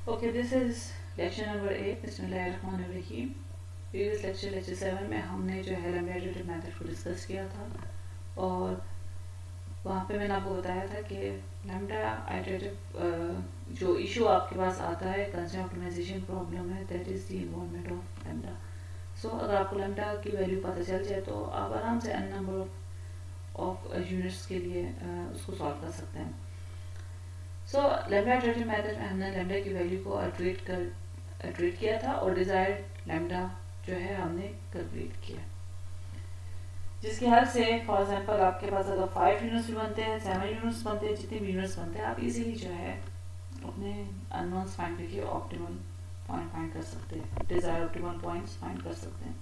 Okay, this is lecture number 8. बिस्मिल्लाहिर्रहमानिर्रहीम। Previous lecture 7 में हमने जो है लैम्डा इटरेटिव मेथड को डिस्कस किया था और वहाँ पे मैंने आपको बताया था कि लैम्डा इटरेटिव जो इशू आपके पास आता है कंस्ट्रेंट ऑप्टिमाइजेशन प्रॉब्लम है, that is the involvement of lambda. So अगर आपको लैम्डा की वैल्यू पता चल जाए तो आप आराम से n नंबर ऑफ यूनिट्स के लिए उसको सॉल्व कर सकते हैं। सो लैम्डा इटरेटिव मेथड में हमने लैम्डा की वैल्यू को इटरेट किया था और डिजायर्ड लैम्डा जो है हमने कैलकुलेट किया, जिसकी हेल्प से फॉर एग्जांपल आपके पास अगर 5 यूनिट्स भी बनते हैं, 7 यूनिट्स बनते हैं, जितने भी यूनिट्स बनते हैं, आप इजीली जो है अपने अननोन्स फाइंड करके ऑप्टिमल पॉइंट फाइंड कर सकते हैं, डिजायर्ड ऑप्टिमल पॉइंट्स फाइंड कर सकते हैं।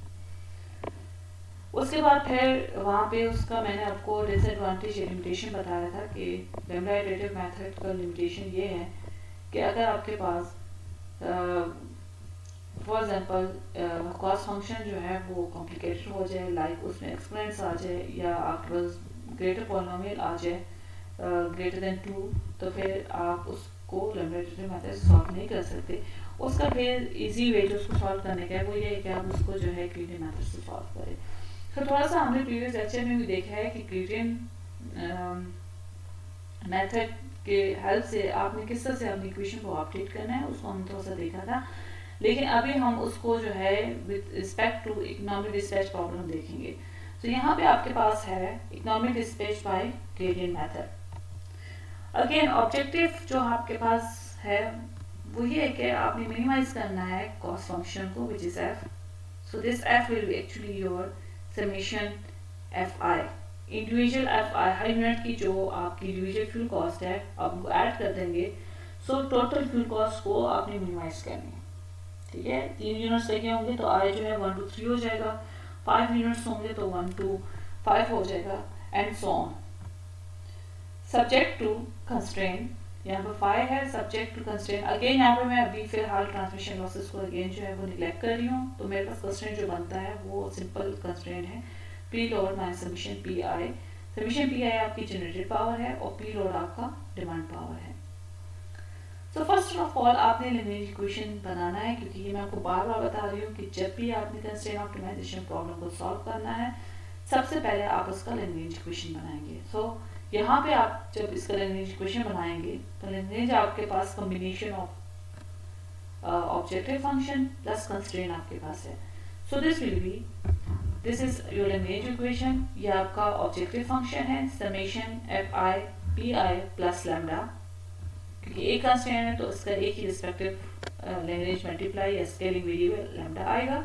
उसके बाद फिर वहाँ पे उसका मैंने आपको डिसएडवांटेज या लिमिटेशन बताया था कि लैम्डा इटरेटिव मेथड का लिमिटेशन ये है कि अगर आपके पास फॉर एग्जांपल कॉस्ट फंक्शन जो है वो कॉम्प्लिकेटेड हो जाए, लाइक उसमें एक्सपोनेंट्स आ जाए या आपके पास ग्रेटर पॉलिनोमियल आ जाए ग्रेटर देन 2, तो फिर आप उसको लैम्डा इटरेटिव मेथड से सॉल्व नहीं कर सकते। उसका फिर इजी वे जो उसको सॉल्व करने का है वो ये है कि आप उसको जो है ग्रेडियंट मेथड से सॉल्व करें। तो थोड़ा सा हमने प्रीवियस लेक्चर में भी देखा है कि ग्रेडियंट मेथड के हेल्प से आपने किस तरह से अपनी इक्वेशन को अपडेट करना है उसको हम थोड़ा सा देखा था, लेकिन अभी हम उसको जो है with respect to economic dispatch problem देखेंगे। तो यहाँ पे आपके पास है economic dispatch by gradient method. Again objective जो आपके पास है वो ये है कि आपने मिनिमाइज करना है कॉस्ट फंक्शन को, which is F. So this F will be actually your summation F I, individual F I her unit की जो आपकी इंडिविजुअल फ्यूल कॉस्ट है आप उनको ऐड कर देंगे। सो टोटल फ्यूल कॉस्ट को आपने मिनिमाइज करनी है, ठीक है। 3 यूनिट्स लेके होंगे तो आई जो है 1 to 3 हो जाएगा, 5 यूनिट्स होंगे तो 1 to 5 हो जाएगा, and so on. Subject to constraint, यहाँ पे 5 है, सब्जेक्ट टू कंस्ट्रेंट। अगेन यहाँ पे मैं अभी फिलहाल ट्रांसमिशन लॉसेस को अगेन जो है वो निगलेक्ट कर रही हूँ, तो मेरे पास कंस्ट्रेंट जो बनता है वो सिंपल कंस्ट्रेंट है P load minus summation P I. Summation P I आपकी जनरेटेड पावर है और पी लोड आपका डिमांड पावर है। तो फर्स्ट ऑफ ऑल आपने लिनियर इक्वेशन बनाना है, क्योंकि ये मैं आपको बार बार बता रही हूँ कि जब भी आपने कंस्ट्रेंट ऑप्टिमाइजेशन प्रॉब्लम को सॉल्व करना है सबसे पहले आप उसका लिनियर इक्वेशन बनाएंगे। सो यहाँ पे आप जब इसका लिनियर इक्वेशन बनाएंगे तो लिनियर आपके पास combination of objective function plus constraint आपके पास है। So this will be, this is your linear equation. ये आपका ऑब्जेक्टिव फंक्शन है summation F I P I plus lambda, क्योंकि एक कंस्ट्रेंट है तो उसका एक ही रिस्पेक्टिव लैंग्वेज मल्टीप्लाई या स्केलिंग वेरिएबल लैम्डा आएगा,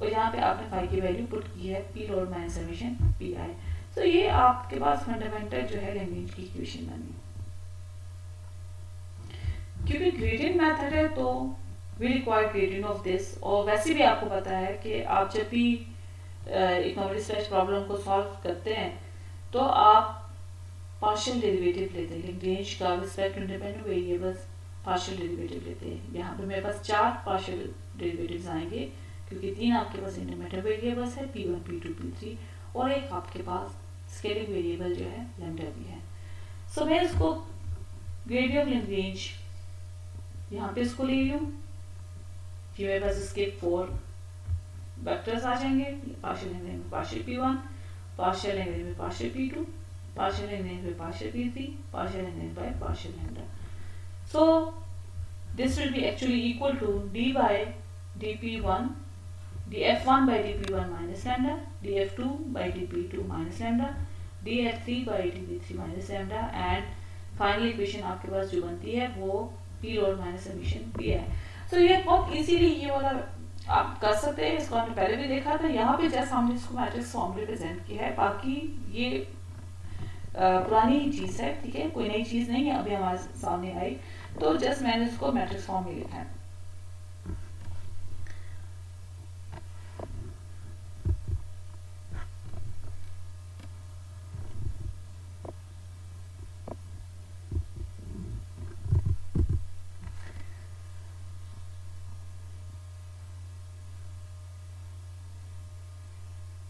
और यहाँ पे आपने फाई की वैल्यू पुट की है P load minus summation P I. तो ये आपके पास फंडामेंटल जो है लैंग्वेज की इक्वेशन बनी। क्योंकि ग्रेडियंट मेथड है तो we require gradient of this, और वैसे भी आपको पता है कि आप जब भी इकोनॉमिक डिस्पैच प्रॉब्लम को सॉल्व करते हैं तो आप पार्शियल डेरिवेटिव लेते हैं, रेंज का respect to independent variables partial derivative लेते हैं। यहाँ पे मेरे पास 4 पार्शियल डेरिवेटिव्स आएंगे, क्योंकि 3 आपके पास इंडिपेंडेंट वेरिएबल्स है P1 P2 P3, और एक आपके पास स्केलिंग वेरिएबल जो है लैम्डा भी है। सो मैं इसको ग्रेडियंट रेंज यहाँ पे इसको ले रही हूँ, फिर मेरे पास इसके 4 वेक्टर्स आ जाएंगे, पार्शियल लैंग्वेज में पार्शियल P1, पार्शियल लैंग्वेज में partial P2, partial length by partial P3, partial length by partial lambda. So this will be actually equal to d by dp1, df1 by dp1 minus lambda, df2 by dp2 minus lambda, df3 by dp3 minus lambda, and final equation आपके पास जो बनती है वो p load minus summation p है। So ये बहुत easily ये वाला आप कर सकते हैं, इसको हमने पहले भी देखा था। यहाँ पे जैसे हमने इसको मैट्रिक्स फॉर्म में प्रेजेंट किया है, बाकी ये पुरानी ही चीज़ है, ठीक है, कोई नई चीज़ नहीं है अभी हमारे सामने आई, तो जस्ट मैंने इसको मैट्रिक्स फॉर्म में लिखा है।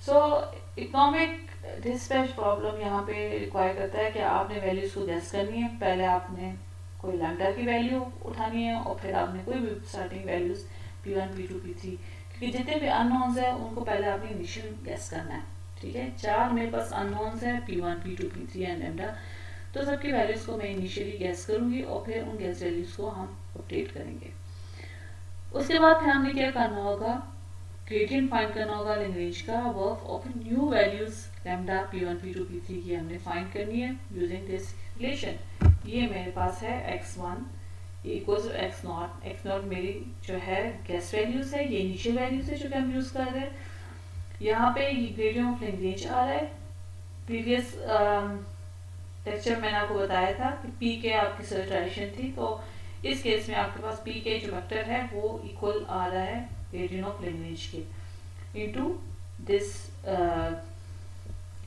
सो इकोनॉमिक डिस्पैच प्रॉब्लम यहाँ पे रिक्वायर करता है कि आपने वैल्यूज को गेस करनी है। पहले आपने कोई लैम्डा की वैल्यू उठानी है और फिर आपने कोई भी starting values P1 P2 P3, क्योंकि जितने भी अननोन्स है उनको पहले आपने इनिशियल गेस करना है। ठीक है, 4 मेरे पास अननोन्स है P1 P2 P3 and lambda, तो सबकी वैल्यूज को मैं इनिशियली गेस करूंगी और फिर उन गेस वैल्यूज को हम अपडेट करेंगे। उसके बाद फिर हमने क्या करना होगा, ग्रेडियंट फाइंड करना होगा लैग्रेंज का work of new values lambda P1 P2 P3 की हमने फाइंड करनी है यूजिंग दिस रिलेशन। ये मेरे पास है x1 equals to x naught. x naught मेरी जो है गेस वैल्यूज है, ये इनिशियल वैल्यूज है जो कि हम यूज कर रहे हैं। यहाँ पे ये ग्रेडियंट ऑफ लैग्रेंज आ रहा है। प्रीवियस लेक्चर मैंने आपको बताया था कि पी के आपकी सर्च डायरेक्शन थी, तो इस केस में आपके पास पी के जो वेक्टर है वो इक्वल आ रहा है ग्रेडियंट ऑफ लैग्रेंज के into this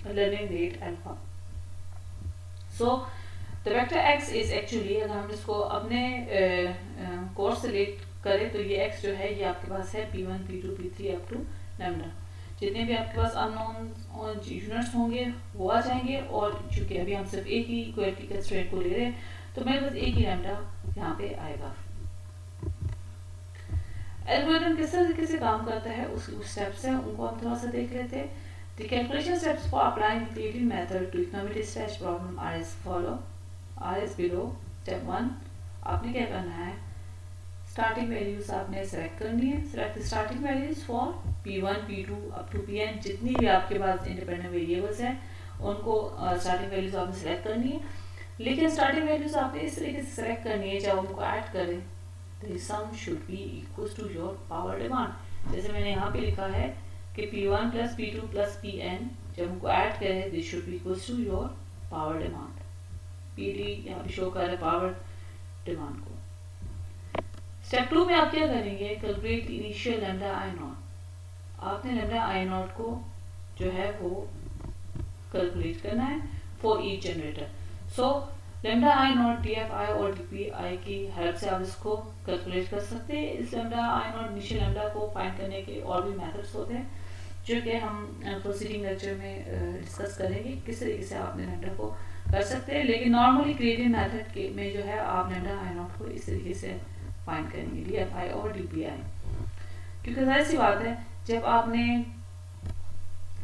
learning rate alpha. So the vector x is actually, अगर हम इसको अपने कोर्स से लेट करें तो ये x जो है ये आपके पास है P1 P2 P3 up to lambda. जितने भी आपके पास अननोन यूनिट्स होंगे वो आ जाएंगे, और चूंकि अभी हम सिर्फ एक ही इक्वालिटी कंस्ट्रेंट को ले रहे हैं तो मेरे पास एक ही लैम्डा यहाँ पे आएगा। एल्गोरिथम किस तरीके से काम करता है उसके स्टेप्स हैं, उनको हम थोड़ा सा देख लेते हैं। The calculation steps for applying the gradient method to economic dispatch problem are as follow, are as below. Step 1, आपने क्या करना है, स्टार्टिंग वैल्यूज आपने सेलेक्ट करनी है। Select starting values for P1 P2 up to Pn, जितनी भी आपके पास इंडिपेंडेंट वेरिएबल्स हैं उनको स्टार्टिंग वैल्यूज आपने सेलेक्ट करनी है। लेकिन स्टार्टिंग वैल्यूज आपने इस तरीके से सेलेक्ट करनी है जब उनको ऐड करें the sum should be equal to your power demand। जैसे मैंने यहाँ पे लिखा है कि P1 plus P2 plus Pn जब उनको ऐड करें this should be equal to your power demand। PD यहाँ पे शो कर रहा है पावर डिमांड को। स्टेप 2 में आप क्या करेंगे, calculate initial lambda I not. आपने लैम्डा आई नॉट को जो है वो कैलकुलेट करना है for each generator. So lambda I not DFI और DPI की हेल्प से आप इसको कैलकुलेट कर सकते हैं। इस lambda I not initial lambda को फाइंड करने के और भी मेथड्स होते हैं जो कि हम प्रोसीडिंग लेक्चर में डिस्कस करेंगे किस तरीके से आपने लैम्डा को कर सकते हैं। लेकिन नॉर्मली ग्रेडियंट मेथड के में जो है आप लैम्डा आई नॉट को इस तरीके से फाइंड करेंगे DFI और DPI, क्योंकि जाहिर सी बात है जब आपने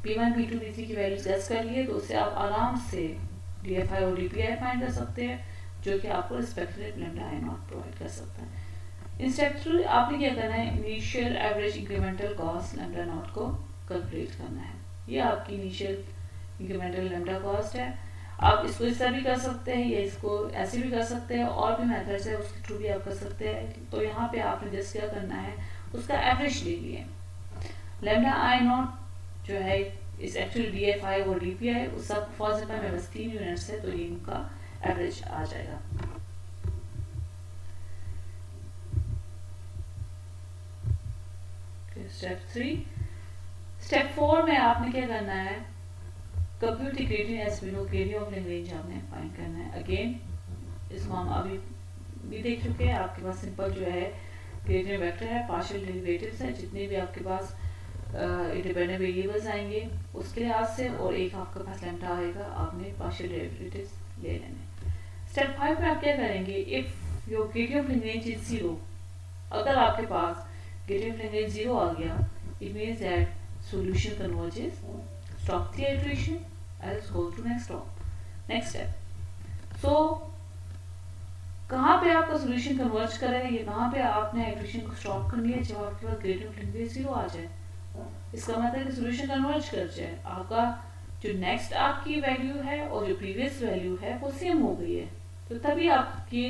P1 P2 P3 की वैल्यूज गेस कर लिए तो उससे आप आराम से DFI और DPI फाइंड कर सकते हैं जो कि आपको respective lambda I not provide कर सकता है। इन स्टेप 3 आपने क्या करना है, initial average incremental cost lambda naught को कैलकुलेट करना है। ये आपकी इनिशियल इंक्रीमेंटल लैम्डा कॉस्ट है। आप इसको इस तरह भी कर सकते हैं या इसको ऐसे भी कर सकते हैं, और भी मेथड्स है उसके थ्रू भी आप कर सकते हैं। तो यहाँ पे आपने जस्ट क्या करना है, उसका एवरेज ले लिए। लैम्डा आई नॉट जो है इस एक्चुअली DFI और DPI उस सब फॉर एग्जांपल मेरे पास 3 यूनिट्स है तो ये इनका एवरेज आ जाएगा। स्टेप 3। स्टेप 4 में आपने क्या करना है, compute the gradient as below, gradient of Lagrange आपने फाइंड करना है। अगेन इसको हम अभी भी देख चुके हैं। आपके पास सिंपल जो है ग्रेडियंट वेक्टर है, पार्शियल डेरिवेटिव्स है, जितने भी आपके पास इंडिपेंडेंट वेरिएबल्स आएंगे उसके लिहाज से, और एक आपके पास लैम्डा आएगा, आपने पार्शियल डेरिवेटिव्स ले लेने। स्टेप 5 में आप क्या करेंगे, if your gradient of Lagrange is 0, अगर आपके पास ग्रेडियंट ऑफ लैग्रेंज 0 आ गया, it means that solution converges, stop the iteration, else go to next step। so कहाँ पे आपका सॉल्यूशन कन्वर्ज करेगा, ये कहाँ पे आपने आइटरेशन को स्टॉप करनी है, जब आपके पास ग्रेडियंट ऑफ लैग्रेंज 0 आ जाए। इसका मतलब है कि सॉल्यूशन कन्वर्ज कर जाए, आपका जो नेक्स्ट आपकी वैल्यू है और जो प्रीवियस वैल्यू है वो सेम हो गई है, तो तभी आपकी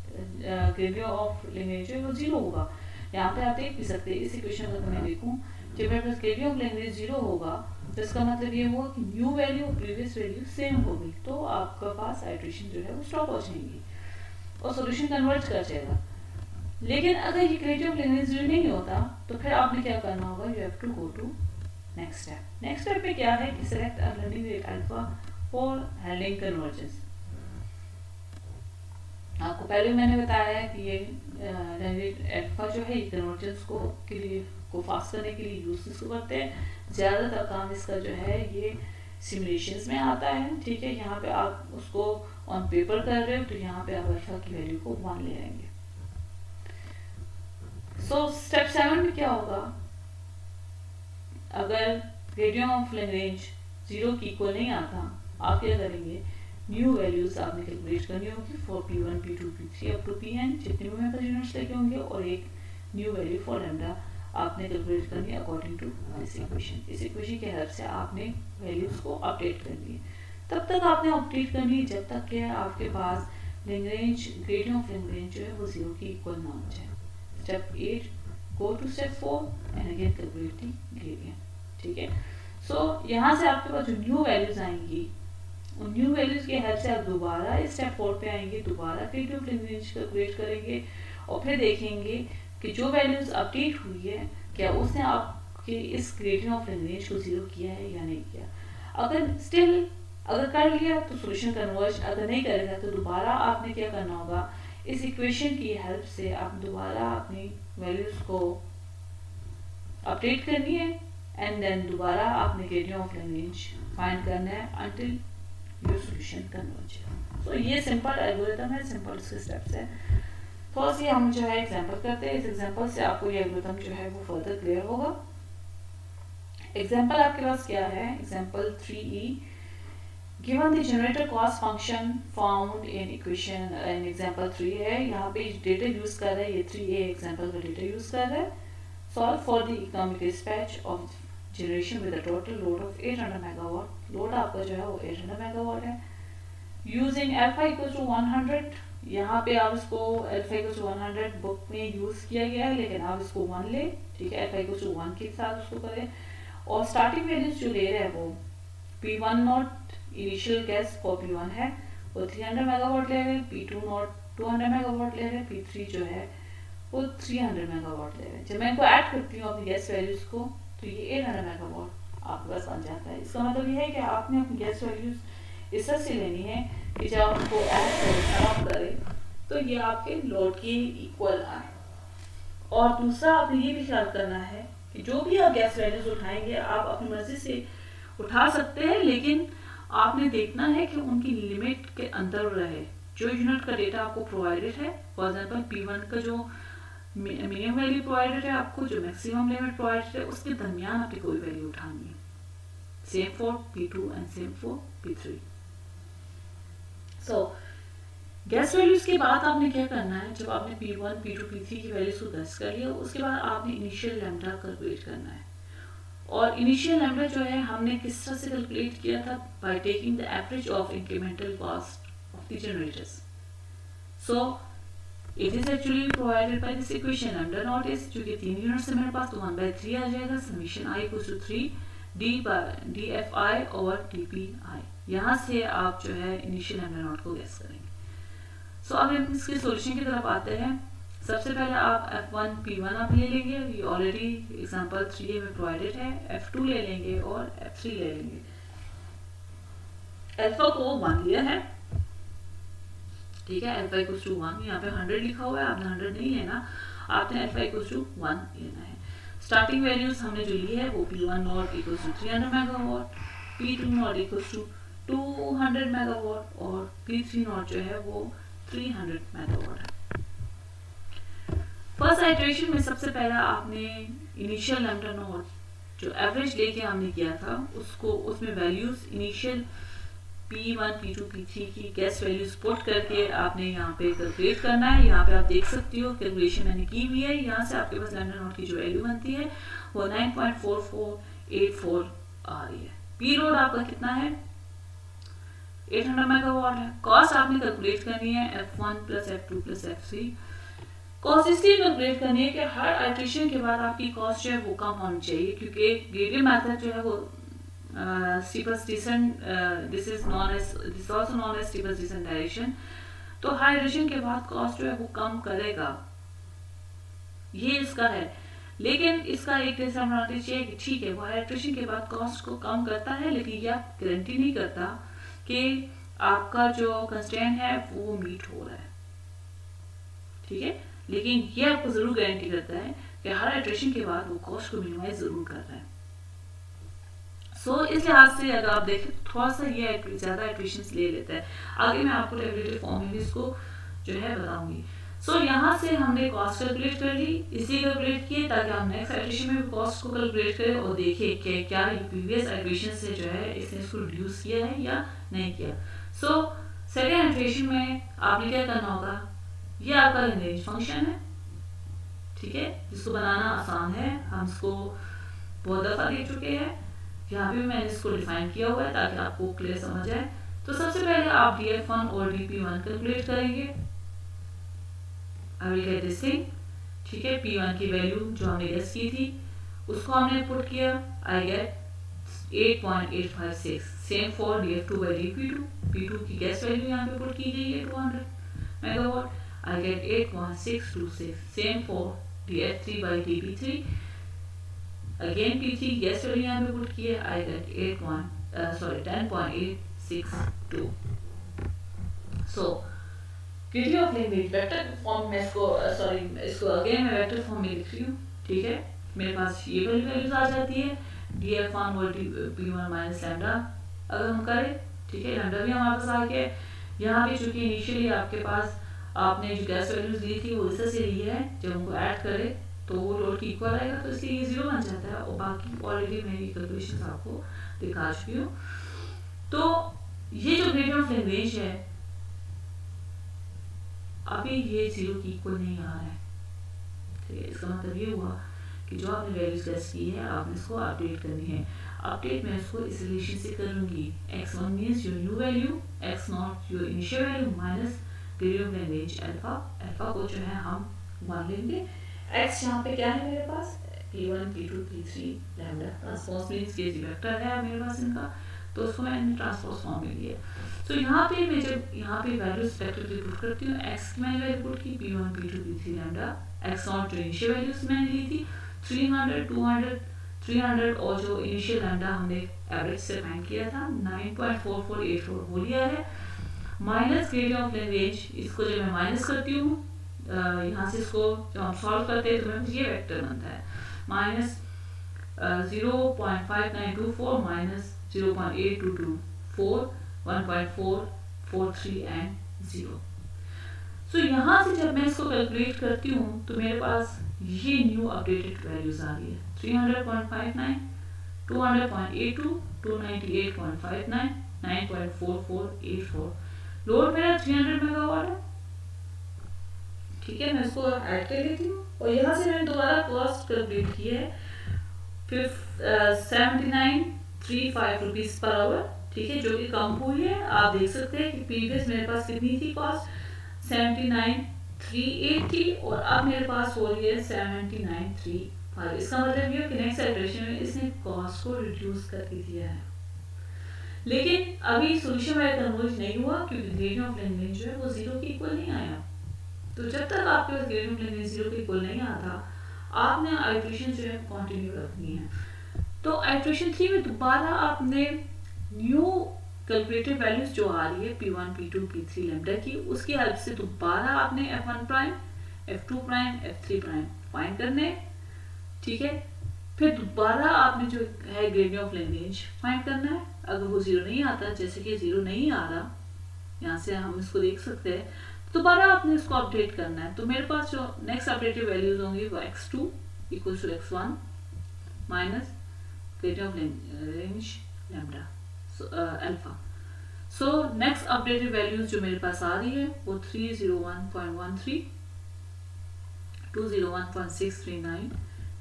ग्रेडियंट ऑफ लैग्रेंज जो है वो 0 होगा। यहाँ पे आप देख भी सकते हैं इस इक्वेशन को मैं देखूँ, जब मेरे पास ग्रेडियंट ऑफ लैग्रेंज 0 होगा तो इसका मतलब ये हुआ कि न्यू वैल्यू और प्रीवियस वैल्यू सेम हो गई, तो आपका पास आइटरेशन जो है वो स्टॉप हो जाएंगी और सॉल्यूशन कन्वर्ज कर जाएगा। लेकिन अगर ये ग्रेडियंट ऑफ लैग्रेंज 0 नहीं होता तो फिर आपने क्या करना होगा, you have to go to next step. Next step पे क्या है कि select a learning rate alpha for handling convergence. आपको पहले मैंने बताया है कि ये लर्निंग रेट अल्फा जो है ये कन्वर्जेंस को के लिए को फास्ट करने के लिए यूज इसको करते हैं। ज़्यादातर काम इसका जो है ये सिमुलेशंस में आता है। ठीक है, यहाँ पे आप उसको ऑन पेपर कर रहे हो तो यहाँ पे आप अल्फा की वैल्यू को 1 ले लेंगे। सो स्टेप 7 में क्या होगा, अगर ग्रेडियंट ऑफ लैग्रेंज 0 की इक्वल नहीं आता, आप क्या करेंगे, न्यू वैल्यूज आपने कैलकुलेट करनी होगी for P1 P2 P3 up to Pn जितने भी मेंबर यूनिट्स लेके होंगे, और एक न्यू वैल्यू फॉर लैम्डा आपने कैलकुलेट करनी है अकॉर्डिंग टू दिस इक्वेशन। इस इक्वेशन के हेल्प से आपने वैल्यूज को अपडेट करनी है। तब तक आपने अपडेट करनी है जब तक कि आपके पास लैग्रेंज ग्रेडियंट ऑफ लैग्रेंज जो है वो 0 की इक्वल ना हो जाए। Step 8 go to step 4 and again calculate the gradient. ठीक है, सो यहाँ से आपके पास जो न्यू वैल्यूज आएंगी, उन न्यू वैल्यूज के हेल्प से आप दोबारा स्टेप 4 पे आएंगे, दोबारा ग्रेडियंट ऑफ लैग्रेंज कैलकुलेट करेंगे और फिर देखेंगे कि जो वैल्यूज अपडेट हुई है क्या उसने आपके इस ग्रेडियंट ऑफ लैग्रेंज को 0 किया है या नहीं किया। अगर कर लिया तो सॉल्यूशन कन्वर्ज, अगर नहीं करेगा तो दोबारा आपने क्या करना होगा, इस इक्वेशन की हेल्प से आप दोबारा अपनी वैल्यूज को अपडेट करनी है एंड देन दोबारा आपने ग्रेडियंट ऑफ लैग्रेंज फाइंड करना है अंटिल योर सॉल्यूशन कन्वर्ज। सो ये सिंपल एल्गोरिथम है, सिंपल इसके स्टेप्स है। थोड़ा सी हम जो है एग्जांपल करते हैं, इस एग्जांपल से आपको ये एल्गोरिथम जो है वो फर्दर क्लियर होगा। एग्जांपल आपके पास क्या है, example 3e given the generator cost function found in equation in example 3 है, यहाँ पे डेटा यूज कर रहा है, ये 3a एग्जांपल का डेटा यूज कर रहा है। Solve for the economic dispatch of generation with a total load of 800 megawatt. Load आपका जो है वो 800 मेगावाट है। यूजिंग अल्फा इक्वल टू 100, यहाँ पे आप इसको अल्फा इक्वल टू 100 बुक में यूज किया गया है, लेकिन आप इसको 1 ले, ठीक है, अल्फा इक्वल टू 1 के साथ उसको करें। और स्टार्टिंग वैल्यूज जो ले रहे हैं वो P1 not initial guess for P1 है वो 300 मेगावाट ले रहे हैं, P2 नॉट 200 मेगावाट ले रहे हैं, P3 जो है वो 300 मेगावाट ले रहे हैं। जब मैं इनको ऐड करती हूँ अपनी गैस वैल्यूज को तो ये 800 मेगावाट आपके पास बन जाता है। इसका मतलब ये है कि आपने अपनी गैस वैल्यूज इस तरह से लेनी है कि जब आपको ऐड करें ऑफ करें तो ये आपके लोड के इक्वल आए। और दूसरा आपने ये भी ख्याल करना है कि जो भी आप गैस वैल्यूज उठाएंगे आप अपनी मर्जी से उठा सकते हैं, लेकिन आपने देखना है कि उनकी लिमिट के अंदर रहे। जो यूनिट का डेटा आपको प्रोवाइडेड है, फॉर एग्जांपल P1 का जो मिनिमम वैल्यू प्रोवाइडेड है आपको, जो मैक्सिमम लिमिट प्रोवाइडेड है, उसके दरमियान आपकी कोई वैल्यू उठानी है। Same for P2 and same for P3। So gas values के बाद आपने क्या करना है, जब आपने P1 P2 P3 की वैल्यूज को गैस कर लिया, उसके बाद आपने इनिशियल लैम्डा कैलकुलेट करना है। और इनिशियल लैम्डा जो है हमने किस तरह से कैलकुलेट किया था, by taking the average of incremental cost of the generators. So it is actually provided by this equation lambda naught is, जो कि 3 यूनिट्स है मेरे पास, तो 1/3 आ जाएगा, summation i equals to 3 dfi over dpi। यहाँ से आप जो है इनिशियल लैम्डा नॉट को गैस करेंगे। सो अब हम इसके सॉल्यूशन की तरफ आते हैं। सबसे पहले आप F1 P1 आप ले लेंगे, ये ऑलरेडी एग्जांपल 3a में प्रोवाइडेड है। F2 ले लेंगे और F3 ले लेंगे। अल्फा को 1 लिया है, ठीक है, अल्फा इक्वल्स टू 1, यहाँ पे 100 लिखा हुआ है, आपने 100 नहीं लेना, आपने अल्फा इक्वल्स टू 1 लेना है। स्टार्टिंग वैल्यूज हमने जो ली है वो P1 naught equals to 300 megawatt, P2 naught equals to 200 megawatt और P3 नॉट जो है वो 300 मेगावाट है। फर्स्ट आइटरेशन में सबसे पहला आपने इनिशियल लैम्डा नॉट जो एवरेज लेके हमने किया था उसको, उसमें values initial P1 P2 P3 की गैस वैल्यूज पुट करके आपने यहाँ पे कैलकुलेट करना है। यहाँ पे आप देख सकती हो कैलकुलेशन मैंने की हुई है। यहाँ से आपके पास लैम्डा नॉट की जो वैल्यू बनती है वो 9.4484 आ रही है। पी लोड आपका कितना है, 800 मेगावाट है। कॉस्ट आपने कैलकुलेट करनी है F1 plus F2 plus F3। Cost इसलिए कैलकुलेट करनी है कि हर आइटरेशन के बाद आपकी कॉस्ट जो है वो कम होनी चाहिए, क्योंकि ग्रेडियंट मेथड जो है वो steepest descent, this is also known as steepest descent direction। तो हर आइटरेशन के बाद कॉस्ट जो है वो कम करेगा, ये इसका है। लेकिन इसका एक डिसएडवांटेज ये है कि ठीक है वो हर आइटरेशन के बाद कॉस्ट को कम करता है, लेकिन यह गारंटी नहीं करता कि आपका जो कंस्ट्रेंट है वो मीट हो रहा है, ठीक है। लेकिन ये आपको जरूर गारंटी करता है कि हर आइटरेशन के बाद वो कॉस्ट को मिनिमाइज जरूर कर रहा है। सो इस लिहाज से अगर आप देखें थोड़ा सा ये ज़्यादा इक्वेशंस ले लेता है। आगे मैं आपको टेबलेटिव फॉर्म में भी इसको जो है बताऊंगी। सो यहाँ से हमने कॉस्ट कैलकुलेट कर ली, इसी कैलकुलेट किए ताकि हम नेक्स्ट इटरेशन में भी कॉस्ट को कैलकुलेट करें और देखें कि क्या प्रीवियस इटरेशन से जो है इसने इसको रिड्यूस किया है या नहीं किया। सो सेकेंड इटरेशन में आपने क्या करना होगा, ये आपका लैग्रेंज फंक्शन है, ठीक है, जिसको बनाना आसान है, हम इसको बहुत दफ़ा देख चुके हैं। यहाँ पे मैंने इसको डिफाइन किया हुआ है ताकि आपको क्लियर समझ आए। तो सबसे पहले आप df1 और dp1 कैलकुलेट करेंगे। I will get this thing, ठीक है, p1 की वैल्यू जो हमने गेस की थी उसको हमने पुट किया, I get 8.856। Same for df2 by dp2, p2 की गैस वैल्यू यहाँ पे पुट की गई है 200 megawatt, I get 8.626। Same for df3 by dp3, again p3 gas value यहाँ पे पुट की है, आई गेट 10.862। सो क्योंकि ऑफ लैंग्वेज वेक्टर फॉर्म में इसको अगेन मैं वेक्टर फॉर्म में लिख रही हूँ, ठीक है। मेरे पास ये वाली वैल्यूज आ जाती है, df1 और p1 माइनस लैम्डा अगर हम करें, ठीक है, लैम्डा भी हमारे पास आ गया। यहाँ पे चूंकि इनिशियली आपके पास आपने जो गैस वैल्यूज ली थी वो इस से ली है, जब उनको ऐड करें तो वो लोड की इक्वल आएगा, तो इसलिए ये 0 बन जाता है। और बाकी ऑलरेडी मेरी कैलकुलेशंस आपको दिखा चुकी हूँ। तो ये जो ग्रेडियंट ऑफ लैग्रेंज है अभी ये 0 की इक्वल नहीं आ रहा है, ठीक है। इसका मतलब ये हुआ कि जो आपने वैल्यूज गेस की है आपने इसको अपडेट करनी है। अपडेट मैं इसको इस रिलेशन से करूंगी, x1 means your new value, x0 your initial value minus gradient of Lagrange alpha. Alpha को जो है हम मान लेंगे, x यहाँ पे क्या है मेरे पास, p1 p2 p3 lambda transpose means ये वेक्टर है मेरे पास इनका, तो उसको मैंने ट्रांसपोज फॉर्म में लिया। तो यहाँ पे मैं जब यहाँ पे वैल्यूज वेक्टर की पुट करती हूँ, x की मैंने वैल्यू पुट की p1 p2 p3 lambda, x0 जो इनिशियल वैल्यूज मैंने ली थी 300 200 300 और जो इनिशियल लैम्डा हमने एवरेज से फाइंड किया था 9.4484 वो लिया है, माइनस ग्रेडियंट ऑफ लैग्रेंज। इसको जब मैं माइनस करती हूँ यहाँ से, इसको जब हम सॉल्व करते हैं तो मेरे पास ये वेक्टर बनता है माइनस 0.5924 माइनस 0.8224 1.443 एंड 0। सो यहाँ से जब मैं इसको कैलकुलेट करती हूँ तो मेरे पास ये न्यू अपडेटेड वैल्यूज आ रही है 300.59 200.82 298.59 9.4484। लोड मेरा 300 मेगावाट है, ठीक है, मैं इसको ऐड कर लेती हूँ। और यहाँ से मैंने दोबारा कॉस्ट कैलकुलेट की है 7935 रुपीज पर आवर, ठीक है, जो कि कम हुई है। आप देख सकते हैं कि प्रीवियस मेरे पास कितनी थी कॉस्ट, 7938 थी और अब मेरे पास हो रही है 7935। इसका मतलब ये कि नेक्स्ट इटरेशन में इसने कॉस्ट को रिड्यूस करके दिया है, लेकिन अभी सोल्यूशन मेरा कन्वर्ज नहीं हुआ क्योंकि ग्रेडियंट ऑफ लैग्रेंज जो है वो 0 के इक्वल नहीं आया। तो जब तक आपके पास ग्रेडियंट ऑफ लैग्रेंज 0 के इक्वल नहीं आता आपने आइट्रेशन जो है कंटिन्यू रखनी है। तो आइट्रेशन 3 में दोबारा आपने न्यू कैलकुलेटेड वैल्यूज जो आ रही है p1 p2 p3 लैम्डा की, उसकी हेल्प से दोबारा आपने f1 prime f2 prime f3 prime find करने, ठीक है। फिर दोबारा आपने जो है ग्रेडियंट ऑफ लैग्रेंज फाइंड करना है। अगर वो 0 नहीं आता, जैसे कि 0 नहीं आ रहा, यहाँ से हम इसको देख सकते हैं, दोबारा आपने इसको अपडेट करना है। तो मेरे पास जो नेक्स्ट अपडेटेड वैल्यूज होंगी वो x2 equal to x1 minus gradient of Lagrange lambda alpha. So next updated values जो मेरे पास आ रही है वो 301.13 201.639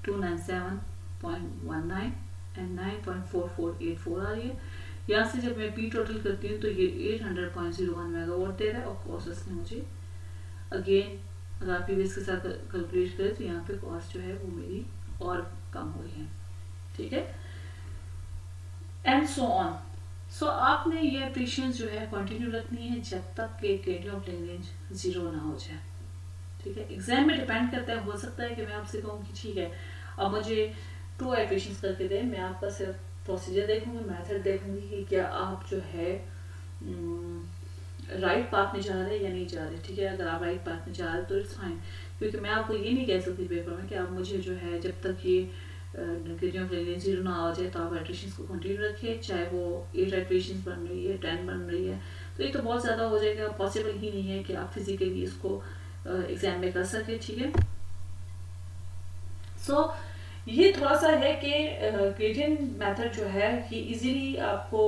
297.19 एंड 9.4484 आ रही है। यहाँ से जब मैं पी टोटल करती हूँ तो ये 800.01 मेगावाट दे रहा है और कॉस्ट ने मुझे अगेन अगर आप प्रीवियस के साथ कैलकुलेट करें तो यहाँ पे कॉस्ट जो है वो मेरी और कम हुई है, ठीक है, एंड सो ऑन। सो आपने ये ऑपरेशंस जो है कंटिन्यू रखनी है जब तक कि ग्रेडियंट ऑफ लैग्रेंज 0 ना हो जाए, ठीक है। एग्जाम में डिपेंड करता है, हो सकता है कि मैं आपसे कहूँ कि ठीक है अब मुझे 2 ऑपरेशंस करके दें, मैं आपका सिर्फ प्रोसीजर देखूंगी, मेथड देखूंगी कि क्या आप जो है राइट पाथ में जा रहे हैं या नहीं जा रहे, ठीक है। अगर आप राइट पाथ में जा रहे हैं तो इट्स फाइन, क्योंकि मैं आपको ये नहीं कह सकती पेपर में कि आप मुझे जो है जब तक ये ग्रेडियंट ऑफ ग्रेडियंट 0 ना आ जाए तो आप आइट्रेशन को कंटिन्यू रखिए, चाहे वो 8 आइट्रेशन बन रही है 10 बन रही है, तो ये तो बहुत ज़्यादा हो जाएगा, पॉसिबल ही नहीं है कि आप फिजिकली इसको एग्जाम में कर सके। ठीक है, सो ये थोड़ा सा है कि ग्रेडियंट मेथड जो है ये इजीली आपको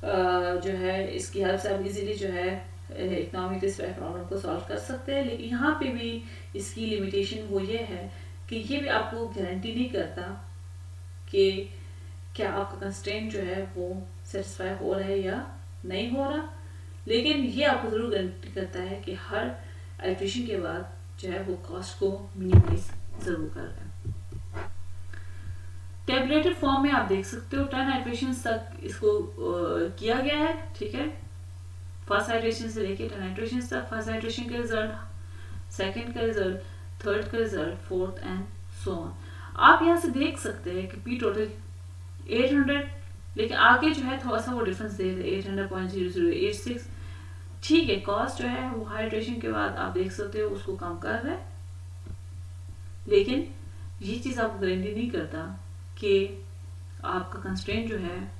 जो है इसकी हेल्प से आप इजीली जो है इकोनॉमिक स्पेक्ट प्रॉब्लम को सॉल्व कर सकते हैं। लेकिन यहाँ पे भी इसकी लिमिटेशन वो ये है कि ये भी आपको गारंटी नहीं करता कि क्या आपका कंस्ट्रेंट जो है वो सेटिस्फाई हो रहा है या नहीं हो रहा, लेकिन ये आपको ज़रूर गारंटी करता है कि हर आइट्रेशन के बाद जो है वो कॉस्ट को मिनिमाइज ज़रूर कर रहा है। टेबुलेटेड फॉर्म में आप देख सकते हो 10 आइट्रेशन तक इसको किया गया है। ठीक है, फर्स्ट आइट्रेशन से लेके 10 आइट्रेशन तक, फर्स्ट आइट्रेशन का रिजल्ट, सेकंड का रिजल्ट, थर्ड का result, fourth and so on. आप यहाँ से देख सकते हैं कि पी टोटल 800, लेकिन आगे जो है थोड़ा सा वो डिफरेंस दे रहे 800.0086। ठीक है, कॉस्ट जो है वो हाइड्रेशन के बाद आप देख सकते हो उसको कम कर रहा है, लेकिन ये चीज़ आपको गारंटी नहीं करता कि आपका कंस्ट्रेंट जो है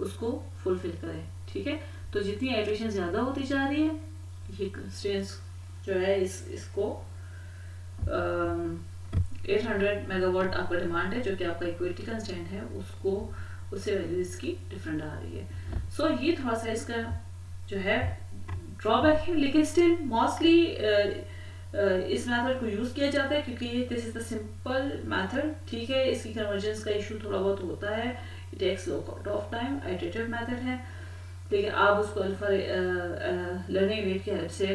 उसको फुलफिल करे। ठीक है, तो जितनी आइट्रेशन ज़्यादा होती जा रही है ये कंस्ट्रेंट्स जो है इसको 800 मेगावाट आपका डिमांड है जो कि आपका इक्विटी कंस्ट्रेंट है उसको उससे वैल्यू इसकी डिफरेंट आ रही है। सो ये थोड़ा सा इसका जो है ड्रॉबैक है, लेकिन स्टिल मोस्टली इस मेथड को यूज़ किया जाता है क्योंकि this is the simple method. ठीक है, इसकी कन्वर्जेंस का इशू थोड़ा बहुत होता है, it takes lot of time, iterative method है, लेकिन आप उसको अल्फा लर्निंग रेट की हेल्प से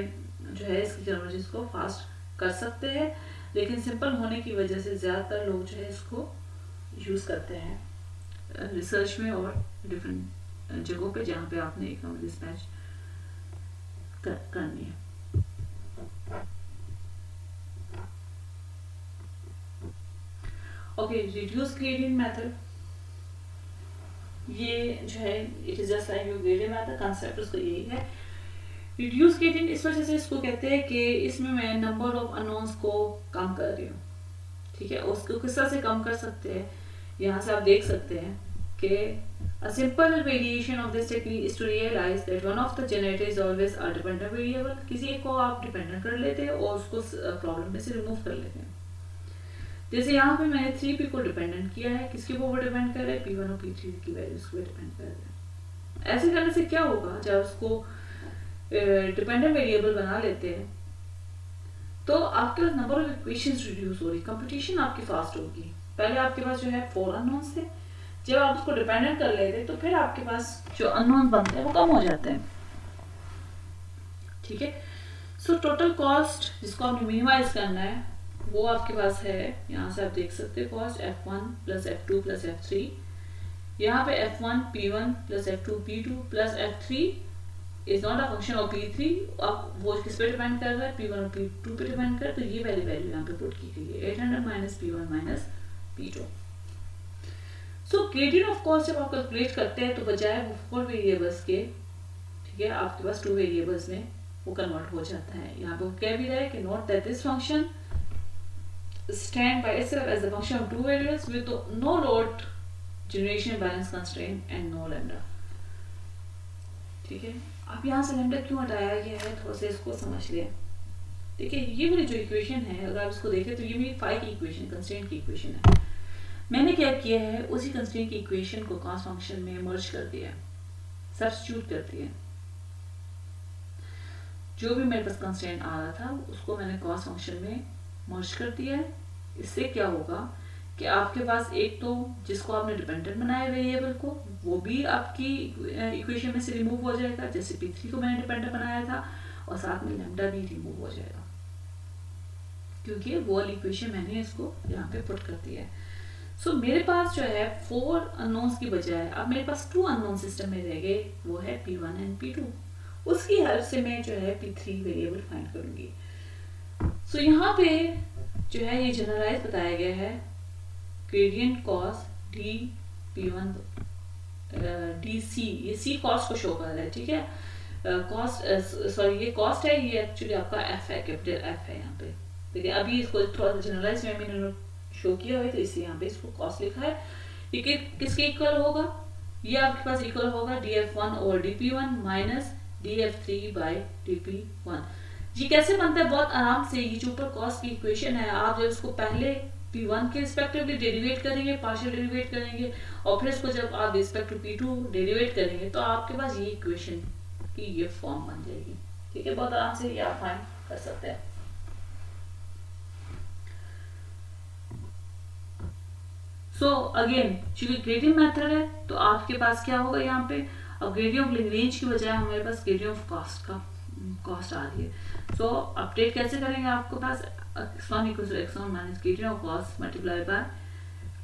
जो है इसकी कन्वर्जेंस को फास्ट कर सकते हैं। लेकिन सिंपल होने की वजह से ज़्यादातर लोग जो है इसको यूज़ करते हैं रिसर्च में और डिफरेंट जगहों पे जहाँ पे आपने इकोनॉमिक डिस्पैच करनी है। ओके, रिड्यूस ग्रेडियंट मेथड, ये जो है it is just like your gradient method, concept उसका यही है। रिड्यूस ग्रेडियंट इस वजह से इसको कहते हैं कि इसमें मैं नंबर ऑफ अननोन्स को कम कर रही हूँ। ठीक है, उसको किस तरह से कम कर सकते हैं, यहाँ से आप देख सकते हैं कि a simple variation of this technique is to realize that one of the generator is always a dependent variable। किसी एक को आप डिपेंडेंट कर लेते हैं और उसको प्रॉब्लम में से रिमूव कर लेते हैं। जैसे यहाँ पे मैंने 3p को डिपेंडेंट किया है, किसके ऊपर डिपेंड कर रहे हैं, p1 और p3 की वैल्यूज को डिपेंड कर रहे हैं। ऐसे करने से क्या होगा, जब उसको डिपेंडेंट वेरिएबल बना लेते हैं तो आपके पास नंबर ऑफ इक्वेशंस रिड्यूस हो रही, कंपटीशन आपकी फास्ट होगी। पहले आपके पास जो है 4 अननोन्स थे, जब आप उसको डिपेंडेंट कर लेते हैं तो फिर आपके पास जो अननोन बनते हैं वो कम हो जाते हैं। ठीक है, सो टोटल कॉस्ट जिसको आपने मिनिमाइज करना है वो आपके पास है, यहाँ से आप देख सकते हैं cost f1 plus f2 plus f3। यहाँ पे f1 p1 plus f2 p2 plus f3 is not a function of p3, आप वो किस पे डिपेंड कर रहा है, p1 और p2 पे डिपेंड कर, तो ये वाली वैल्यू यहाँ पे पुट की गई है 800 minus p1 minus p2। So gradient of cost जब आप कैलकुलेट करते हैं तो बजाय वो 4 वेरिएबल्स के, ठीक है, आपके पास 2 वेरिएबल्स में वो कन्वर्ट हो जाता है। यहाँ पे वो कह भी रहा है कि note that this function stand by itself as the function of 2 variables with no load generation balance constraint and no lambda। ठीक है, अब यहाँ से लैम्डा क्यों हटाया गया है, थोड़ा सा इसको समझ लिया। देखिए, ये वाली जो इक्वेशन है अगर आप इसको देखें तो ये मेरी फाई की इक्वेशन, कंस्ट्रेंट की इक्वेशन है। मैंने क्या किया है, उसी कंस्ट्रेंट की इक्वेशन को कॉस्ट फंक्शन में मर्ज कर दिया है, सब्स्टिट्यूट कर दिया। जो भी मेरे पास कंस्ट्रेंट आ रहा था उसको मैंने कॉस्ट फंक्शन में मर्ज कर दिया है। इससे क्या होगा कि आपके पास एक तो जिसको आपने डिपेंडेंट बनाया वेरिएबल को वो भी आपकी इक्वेशन में से रिमूव हो जाएगा, जैसे p3 को मैंने डिपेंडेंट बनाया था, और साथ में लैम्डा भी रिमूव हो जाएगा क्योंकि वो वाली इक्वेशन मैंने इसको यहाँ पे पुट कर दिया है। सो मेरे पास जो है 4 अननोन्स की बजाय अब मेरे पास 2 अननोन सिस्टम में रह गए, वो है p1 एंड p2। उसकी हेल्प से मैं जो है p3 वेरिएबल फाइंड करूंगी। सो यहाँ पे जो है ये जनरलाइज बताया गया है, gradient cause D p1 D C, ये सी कॉस्ट को शो कर रहा है। ठीक है, कॉस्ट सॉरी ये कॉस्ट है, ये एक्चुअली आपका एफ है, कैपिटल एफ है यहाँ पे। देखिए अभी इसको थोड़ा सा जनरलाइज में मैंने शो किया हुआ है, तो इसलिए यहाँ पे इसको कॉस्ट लिखा है। ये किसके इक्वल होगा, ये आपके पास इक्वल होगा df1 over dp1 minus df3 by dp1। ये कैसे बनता है, बहुत आराम से। ये जो ऊपर कॉस्ट की इक्वेशन है, आप जब इसको पहले p1 के रिस्पेक्टिवली डेरिवेट करेंगे, पार्शियल डेरिवेट करेंगे, और फिर इसको जब आप रिस्पेक्ट टू p2 डेरिवेट करेंगे, तो आपके पास ये इक्वेशन की ये फॉर्म बन जाएगी। ठीक है, बहुत आराम से ये आप फाइंड कर सकते हैं। सो अगेन चूंकि ग्रेडियंट मेथड है, तो आपके पास क्या होगा यहाँ पे, अब ग्रेडियंट ऑफ लैग्रेंज की बजाय हमारे पास ग्रेडियंट ऑफ कॉस्ट का कॉस्ट आ रही है। सो अपडेट कैसे करेंगे, आपके पास x1 equal to x1 minus gradient of cost multiply by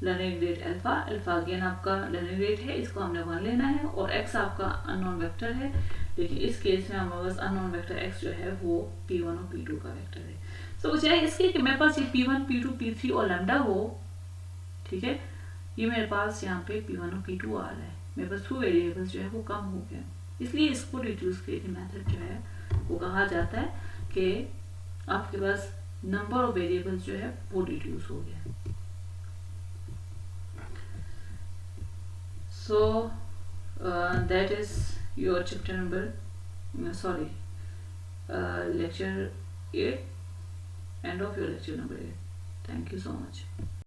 learning rate alpha. Alpha again आपका लर्निंग रेट है, इसको हमने 1 लेना है, और x आपका अननोन वेक्टर है, लेकिन इस केस में हमारे पास अननोन वेक्टर x जो है वो p1 और p2 का वेक्टर है। तो बजाय इसके कि मेरे पास ये p1 p2 p3 और लैम्डा हो, ठीक है, ये मेरे पास यहाँ पे p1 और p2 आ रहा है, मेरे पास 2 वेरिएबल्स जो है वो कम हो गया, इसलिए इसको रिड्यूस ग्रेडियंट मेथड जो है वो कहा जाता है कि आपके पास नंबर ऑफ वेरिएबल्स जो है वो रिड्यूस हो गया। So that is your chapter number lecture 8, end of your lecture number 8. Thank you so much.